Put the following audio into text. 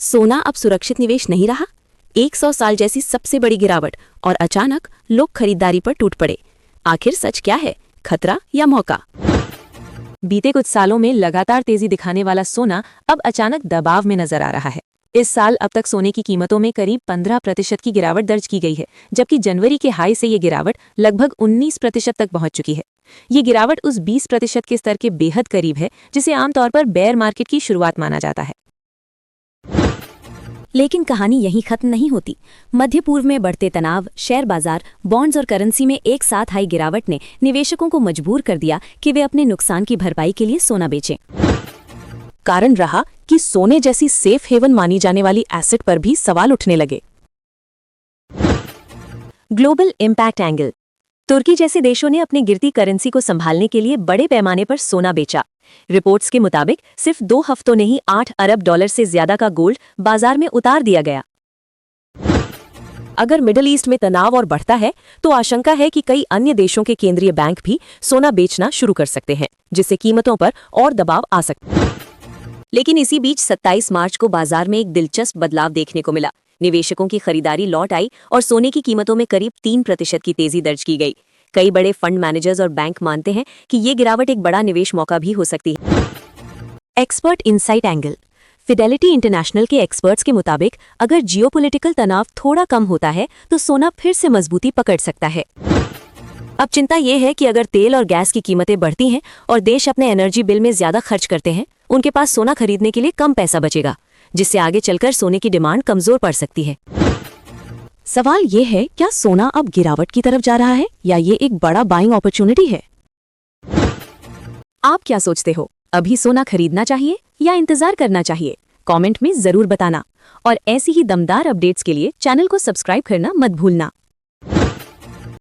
सोना अब सुरक्षित निवेश नहीं रहा। 100 साल जैसी सबसे बड़ी गिरावट और अचानक लोग खरीदारी पर टूट पड़े। आखिर सच क्या है, खतरा या मौका? बीते कुछ सालों में लगातार तेजी दिखाने वाला सोना अब अचानक दबाव में नजर आ रहा है। इस साल अब तक सोने की कीमतों में करीब 15% की गिरावट दर्ज की गई है, जबकि जनवरी के हाई से ये गिरावट लगभग 19% तक पहुंच चुकी है। ये गिरावट उस 20% के स्तर के बेहद करीब है जिसे आमतौर पर बेयर मार्केट की शुरुआत माना जाता है। लेकिन कहानी यहीं खत्म नहीं होती। मध्य पूर्व में बढ़ते तनाव, शेयर बाजार, बॉन्ड्स और करेंसी में एक साथ आई गिरावट ने निवेशकों को मजबूर कर दिया कि वे अपने नुकसान की भरपाई के लिए सोना बेचें। कारण रहा कि सोने जैसी सेफ हेवन मानी जाने वाली एसेट पर भी सवाल उठने लगे। Global impact angle. तुर्की जैसे देशों ने अपनी गिरती करेंसी को संभालने के लिए बड़े पैमाने पर सोना बेचा। रिपोर्ट्स के मुताबिक सिर्फ 2 हफ्तों ने ही $8 अरब से ज्यादा का गोल्ड बाजार में उतार दिया गया। अगर मिडिल ईस्ट में तनाव और बढ़ता है तो आशंका है कि कई अन्य देशों के केंद्रीय बैंक भी सोना बेचना शुरू कर सकते हैं, जिससे कीमतों पर और दबाव आ सकता है। लेकिन इसी बीच 27 मार्च को बाजार में एक दिलचस्प बदलाव देखने को मिला। निवेशकों की खरीदारी लौट आई और सोने की कीमतों में करीब 3% की तेजी दर्ज की गई। कई बड़े फंड मैनेजर्स और बैंक मानते हैं कि ये गिरावट एक बड़ा निवेश मौका भी हो सकती है। Expert insight angle. Fidelity international के एक्सपर्ट्स के मुताबिक अगर जियोपॉलिटिकल तनाव थोड़ा कम होता है तो सोना फिर से मजबूती पकड़ सकता है। अब चिंता ये है कि अगर तेल और गैस की कीमतें बढ़ती हैं और देश अपने एनर्जी बिल में ज्यादा खर्च करते हैं, उनके पास सोना खरीदने के लिए कम पैसा बचेगा, जिससे आगे चलकर सोने की डिमांड कमजोर पड़ सकती है। सवाल ये है, क्या सोना अब गिरावट की तरफ जा रहा है या ये एक बड़ा बाइंग अपॉर्चुनिटी है? आप क्या सोचते हो? अभी सोना खरीदना चाहिए या इंतजार करना चाहिए? कमेंट में जरूर बताना और ऐसी ही दमदार अपडेट्स के लिए चैनल को सब्सक्राइब करना मत भूलना।